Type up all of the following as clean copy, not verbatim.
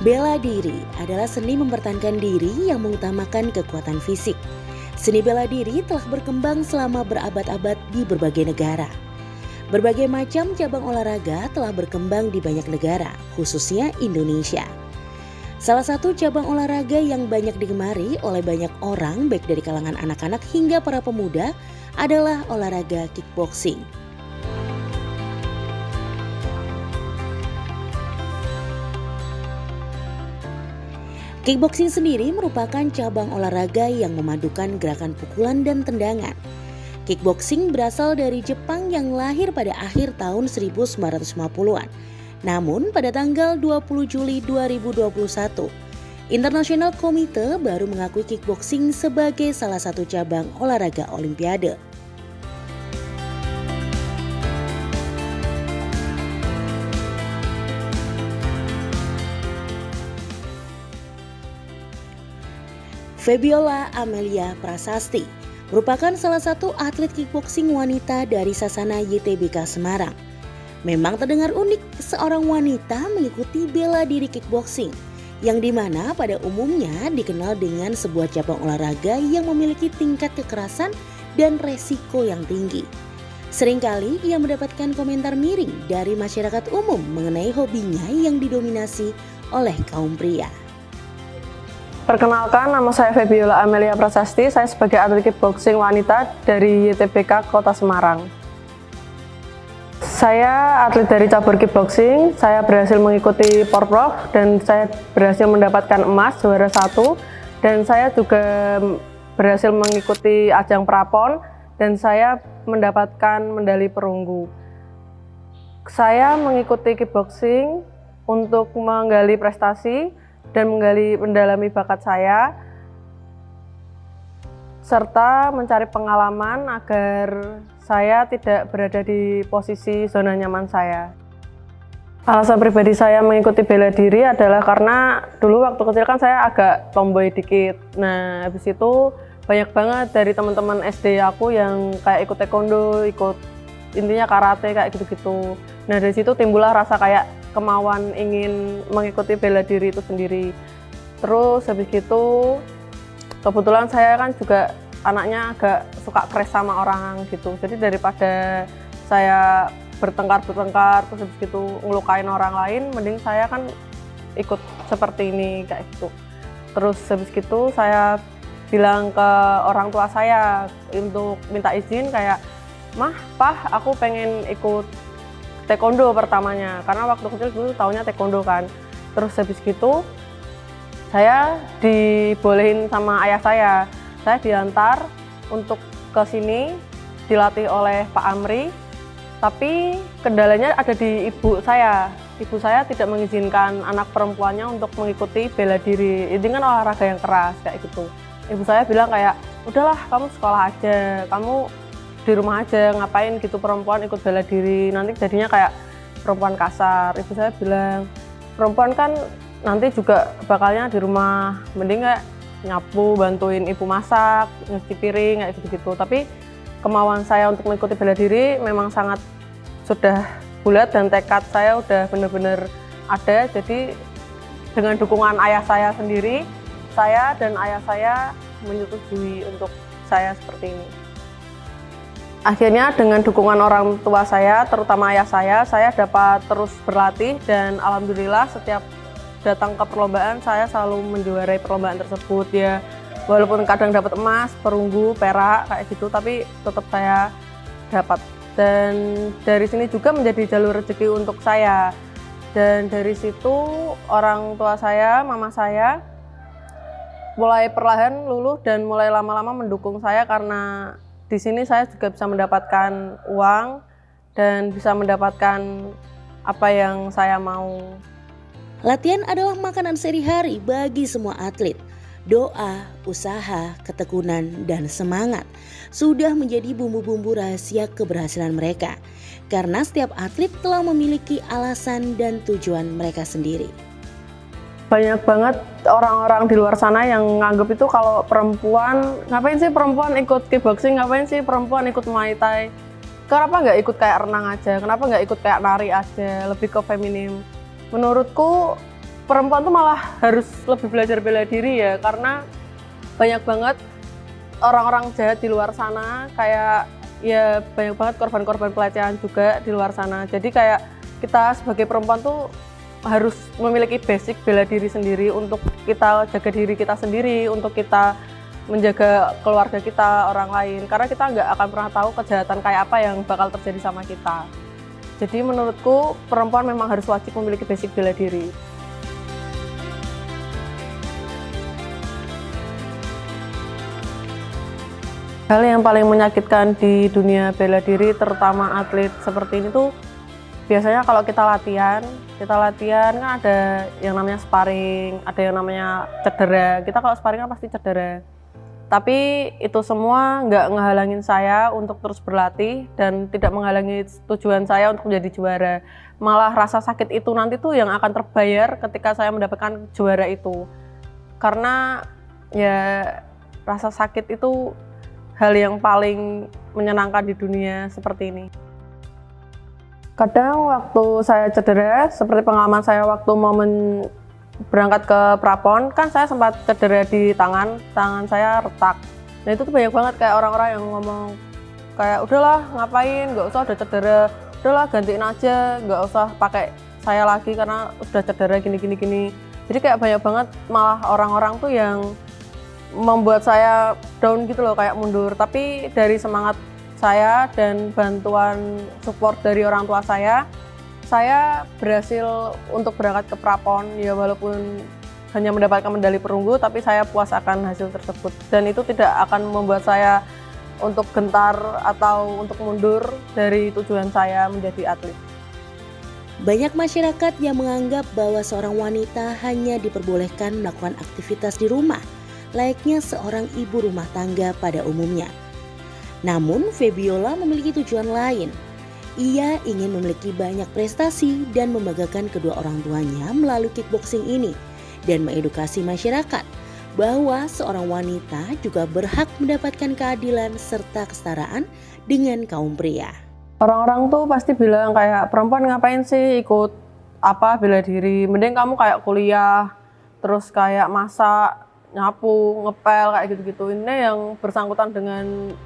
Bela diri adalah seni mempertahankan diri yang mengutamakan kekuatan fisik. Seni bela diri telah berkembang selama berabad-abad di berbagai negara. Berbagai macam cabang olahraga telah berkembang di banyak negara, khususnya Indonesia. Salah satu cabang olahraga yang banyak digemari oleh banyak orang, baik dari kalangan anak-anak hingga para pemuda, adalah olahraga kickboxing. Kickboxing sendiri merupakan cabang olahraga yang memadukan gerakan pukulan dan tendangan. Kickboxing berasal dari Jepang yang lahir pada akhir tahun 1950-an. Namun pada tanggal 20 Juli 2021, International Committee baru mengakui kickboxing sebagai salah satu cabang olahraga Olimpiade. Febiola Amelia Prasasti merupakan salah satu atlet kickboxing wanita dari Sasana YTBK Semarang. Memang terdengar unik seorang wanita mengikuti bela diri kickboxing, yang dimana pada umumnya dikenal dengan sebuah cabang olahraga yang memiliki tingkat kekerasan dan resiko yang tinggi. Seringkali ia mendapatkan komentar miring dari masyarakat umum mengenai hobinya yang didominasi oleh kaum pria. Perkenalkan, nama saya Febiola Amelia Prasasti. Saya sebagai atlet kickboxing wanita dari YTBK Kota Semarang. Saya atlet dari cabur kickboxing. Saya berhasil mengikuti Porprov dan saya berhasil mendapatkan emas juara 1. Dan saya juga berhasil mengikuti ajang prapon dan saya mendapatkan medali perunggu. Saya mengikuti kickboxing untuk menggali prestasi dan mendalami bakat saya, serta mencari pengalaman agar saya tidak berada di posisi zona nyaman saya. Alasan pribadi saya mengikuti bela diri adalah karena dulu waktu kecil kan saya agak tomboy dikit. Nah, habis itu banyak banget dari teman-teman SD aku yang kayak ikut taekwondo, ikut intinya karate kayak gitu-gitu. Nah, dari situ timbullah rasa kayak kemauan ingin mengikuti bela diri itu sendiri. Terus habis itu kebetulan saya kan juga anaknya agak suka keras sama orang gitu. Jadi daripada saya bertengkar terus habis itu ngelukain orang lain, mending saya kan ikut seperti ini kayak gitu. Terus habis itu saya bilang ke orang tua saya untuk minta izin kayak, "Mah, Pah, aku pengen ikut taekwondo pertamanya," karena waktu kecil dulu taunya taekwondo kan. Terus habis gitu saya dibolehin sama ayah saya diantar untuk ke sini dilatih oleh Pak Amri, tapi kendalanya ada di ibu saya. Ibu saya tidak mengizinkan anak perempuannya untuk mengikuti bela diri, ini kan olahraga yang keras kayak gitu. Ibu saya bilang kayak, "Udahlah, kamu sekolah aja, kamu di rumah aja, ngapain gitu perempuan ikut bela diri, nanti jadinya kayak perempuan kasar." Ibu saya bilang, "Perempuan kan nanti juga bakalnya di rumah, mending kayak nyapu, bantuin ibu masak, nyuci piring kayak gitu-gitu." Tapi kemauan saya untuk mengikuti bela diri memang sangat sudah bulat dan tekad saya udah benar-benar ada. Jadi dengan dukungan ayah saya sendiri, saya dan ayah saya menyetujui untuk saya seperti ini. Akhirnya dengan dukungan orang tua saya, terutama ayah saya dapat terus berlatih dan alhamdulillah setiap datang ke perlombaan saya selalu menjuarai perlombaan tersebut ya. Walaupun kadang dapat emas, perunggu, perak kayak gitu, tapi tetap saya dapat. Dan dari sini juga menjadi jalur rezeki untuk saya. Dan dari situ orang tua saya, mama saya mulai perlahan luluh dan mulai lama-lama mendukung saya karena di sini saya juga bisa mendapatkan uang dan bisa mendapatkan apa yang saya mau. Latihan adalah makanan sehari-hari bagi semua atlet. Doa, usaha, ketekunan, dan semangat sudah menjadi bumbu-bumbu rahasia keberhasilan mereka. Karena setiap atlet telah memiliki alasan dan tujuan mereka sendiri. Banyak banget orang-orang di luar sana yang nganggap itu kalau perempuan, ngapain sih perempuan ikut kickboxing, ngapain sih perempuan ikut Muay Thai. Kenapa nggak ikut kayak renang aja, kenapa nggak ikut kayak nari aja, lebih ke feminim. Menurutku perempuan tuh malah harus lebih belajar bela diri ya, karena banyak banget orang-orang jahat di luar sana, kayak ya banyak banget korban-korban pelecehan juga di luar sana. Jadi kayak kita sebagai perempuan tuh harus memiliki basic bela diri sendiri untuk kita jaga diri kita sendiri, untuk kita menjaga keluarga kita, orang lain, karena kita nggak akan pernah tahu kejahatan kayak apa yang bakal terjadi sama kita. Jadi menurutku perempuan memang harus wajib memiliki basic bela diri. Hal yang paling menyakitkan di dunia bela diri, terutama atlet seperti ini tuh, biasanya kalau kita latihan kan ada yang namanya sparring, ada yang namanya cedera. Kita kalau sparring kan pasti cedera. Tapi itu semua nggak ngehalangin saya untuk terus berlatih dan tidak menghalangi tujuan saya untuk menjadi juara. Malah rasa sakit itu nanti tuh yang akan terbayar ketika saya mendapatkan juara itu. Karena ya rasa sakit itu hal yang paling menyenangkan di dunia seperti ini. Kadang waktu saya cedera, seperti pengalaman saya waktu momen berangkat ke Prapon, kan saya sempat cedera di tangan saya retak. Nah itu tuh banyak banget kayak orang-orang yang ngomong kayak udahlah ngapain, nggak usah udah cedera, udahlah gantiin aja, nggak usah pakai saya lagi karena udah cedera gini. Jadi kayak banyak banget malah orang-orang tuh yang membuat saya down gitu loh, kayak mundur. Tapi dari semangat saya dan bantuan support dari orang tua saya berhasil untuk berangkat ke Prapon. Ya walaupun hanya mendapatkan medali perunggu, tapi saya puas akan hasil tersebut. Dan itu tidak akan membuat saya untuk gentar atau untuk mundur dari tujuan saya menjadi atlet. Banyak masyarakat yang menganggap bahwa seorang wanita hanya diperbolehkan melakukan aktivitas di rumah, layaknya seorang ibu rumah tangga pada umumnya. Namun, Febiola memiliki tujuan lain. Ia ingin memiliki banyak prestasi dan membanggakan kedua orang tuanya melalui kickboxing ini dan mengedukasi masyarakat bahwa seorang wanita juga berhak mendapatkan keadilan serta kesetaraan dengan kaum pria. Orang-orang tuh pasti bilang kayak perempuan ngapain sih ikut bela diri, mending kamu kayak kuliah, terus kayak masak, nyapu, ngepel kayak gitu-gitu. Ini yang bersangkutan dengan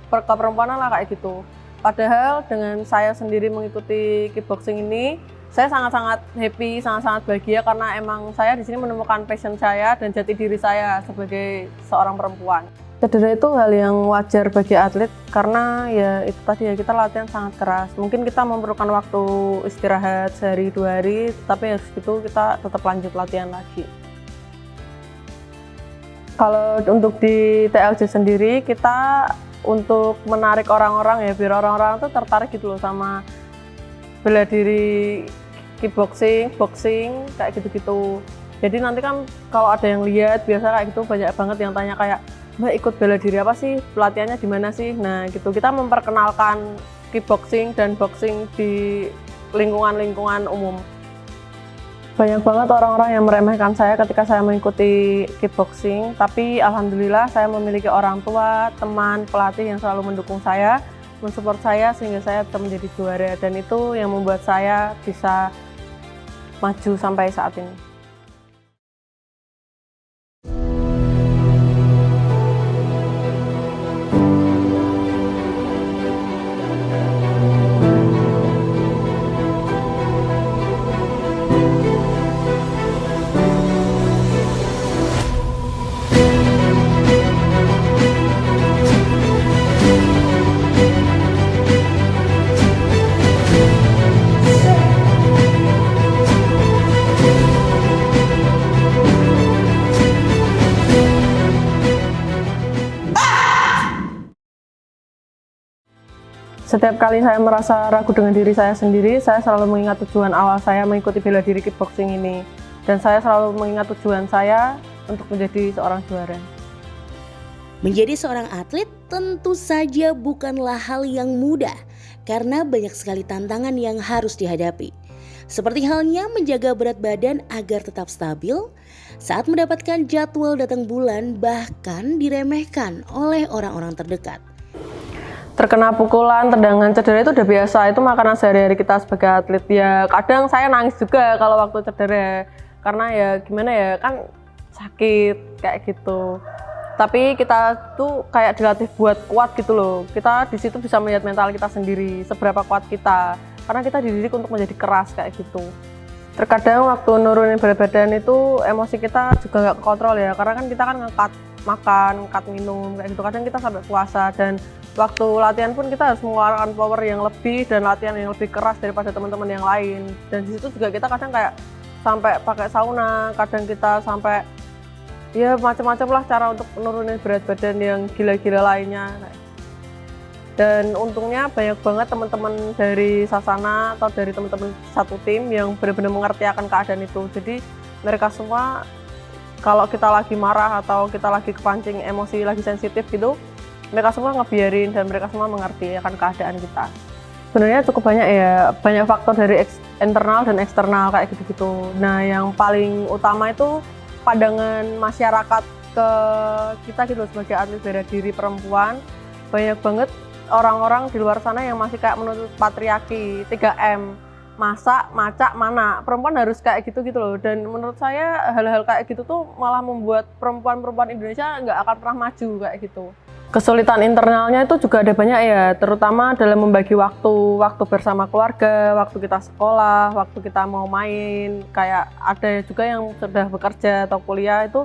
keperempuanan lah kayak gitu. Padahal dengan saya sendiri mengikuti kickboxing ini, saya sangat-sangat happy, sangat-sangat bahagia karena emang saya di sini menemukan passion saya dan jati diri saya sebagai seorang perempuan. Cedera itu hal yang wajar bagi atlet karena ya itu tadi ya, kita latihan sangat keras. Mungkin kita memerlukan waktu istirahat sehari 2 hari, tapi habis itu kita tetap lanjut latihan lagi. Kalau untuk di TLJ sendiri, kita untuk menarik orang-orang ya, biar orang-orang tuh tertarik gitu loh sama bela diri, kickboxing, boxing, kayak gitu-gitu. Jadi nanti kan kalau ada yang lihat, biasa kayak gitu banyak banget yang tanya kayak, Mbak ikut bela diri apa sih? Pelatihannya di mana sih? Nah gitu, kita memperkenalkan kickboxing dan boxing di lingkungan-lingkungan umum. Banyak banget orang-orang yang meremehkan saya ketika saya mengikuti kickboxing, tapi alhamdulillah saya memiliki orang tua, teman, pelatih yang selalu mendukung saya, mensupport saya sehingga saya bisa menjadi juara, dan itu yang membuat saya bisa maju sampai saat ini. Setiap kali saya merasa ragu dengan diri saya sendiri, saya selalu mengingat tujuan awal saya mengikuti bela diri kickboxing ini. Dan saya selalu mengingat tujuan saya untuk menjadi seorang juara. Menjadi seorang atlet tentu saja bukanlah hal yang mudah, karena banyak sekali tantangan yang harus dihadapi. Seperti halnya menjaga berat badan agar tetap stabil, saat mendapatkan jadwal datang bulan bahkan diremehkan oleh orang-orang terdekat. Terkena pukulan, tendangan, cedera itu udah biasa, itu makanan sehari-hari kita sebagai atlet. Ya kadang saya nangis juga kalau waktu cedera, karena ya gimana ya, kan sakit kayak gitu. Tapi kita tuh kayak dilatih buat kuat gitu loh. Kita di situ bisa melihat mental kita sendiri, seberapa kuat kita. Karena kita dididik untuk menjadi keras kayak gitu. Terkadang waktu nurunin berat badan itu emosi kita juga nggak kontrol ya, karena kan kita kan ngangkat makan, ngangkat minum kayak gitu. Kadang kita sampai puasa, dan waktu latihan pun kita harus mengeluarkan power yang lebih dan latihan yang lebih keras daripada teman-teman yang lain. Dan di situ juga kita kadang kayak sampai pakai sauna, kadang kita sampai ya macam-macam lah cara untuk menurunin berat badan yang gila-gila lainnya. Dan untungnya banyak banget teman-teman dari Sasana atau dari teman-teman satu tim yang benar-benar mengerti akan keadaan itu. Jadi mereka semua kalau kita lagi marah atau kita lagi kepancing emosi, lagi sensitif gitu, mereka semua ngebiarin dan mereka semua mengerti akan keadaan kita. Sebenarnya cukup banyak ya, banyak faktor dari internal dan eksternal kayak gitu-gitu. Nah, yang paling utama itu pandangan masyarakat ke kita gitu sebagai atlet bela diri perempuan. Banyak banget orang-orang di luar sana yang masih kayak menuntut patriarki, 3M, masak, macak, mana, perempuan harus kayak gitu-gitu loh. Dan menurut saya hal-hal kayak gitu tuh malah membuat perempuan-perempuan Indonesia nggak akan pernah maju kayak gitu. Kesulitan internalnya itu juga ada banyak ya, terutama dalam membagi waktu bersama keluarga, waktu kita sekolah, waktu kita mau main. Kayak ada juga yang sudah bekerja atau kuliah itu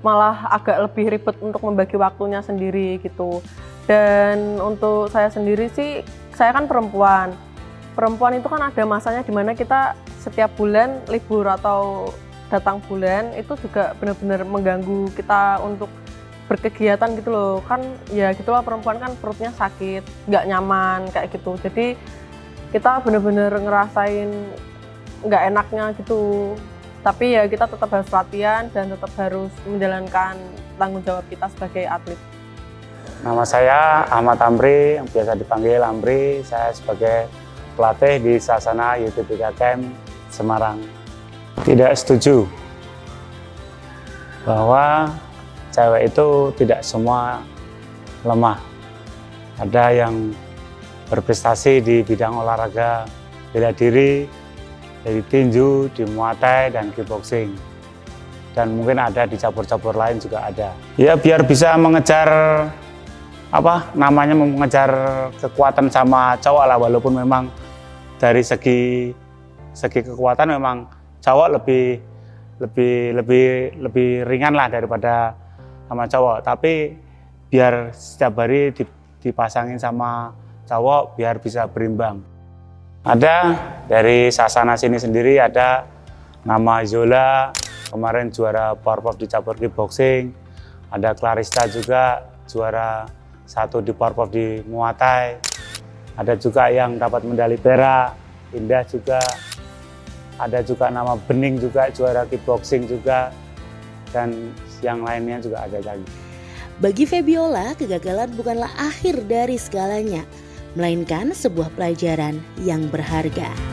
malah agak lebih ribet untuk membagi waktunya sendiri gitu. Dan untuk saya sendiri sih, saya kan perempuan. Perempuan itu kan ada masanya dimana kita setiap bulan libur atau datang bulan itu juga benar-benar mengganggu kita untuk berkegiatan gitu loh. Kan ya gitulah, perempuan kan perutnya sakit, nggak nyaman kayak gitu. Jadi kita benar-benar ngerasain nggak enaknya gitu. Tapi ya kita tetap harus latihan dan tetap harus menjalankan tanggung jawab kita sebagai atlet. Nama saya Ahmad Amri, yang biasa dipanggil Amri. Saya sebagai pelatih di Sasana YTBK Camp Semarang. Tidak setuju bahwa cewek itu tidak semua lemah. Ada yang berprestasi di bidang olahraga bela diri, dari tinju, di Muay Thai, dan kickboxing. Dan mungkin ada di cabur-cabur lain juga ada. Ya biar bisa mengejar mengejar kekuatan sama cowok lah, walaupun memang dari segi kekuatan memang cowok lebih ringan lah daripada sama cowok, tapi biar setiap hari dipasangin sama cowok biar bisa berimbang. Ada dari Sasana sini sendiri ada nama Zola, kemarin juara Powerpuff di cabur kickboxing. Ada Clarista juga juara 1 di Powerpuff di Muay Thai. Ada juga yang dapat medali perak, Indah juga. Ada juga nama Bening juga juara kickboxing juga, dan yang lainnya juga ada lagi. Bagi Febiola, kegagalan bukanlah akhir dari segalanya, melainkan sebuah pelajaran yang berharga.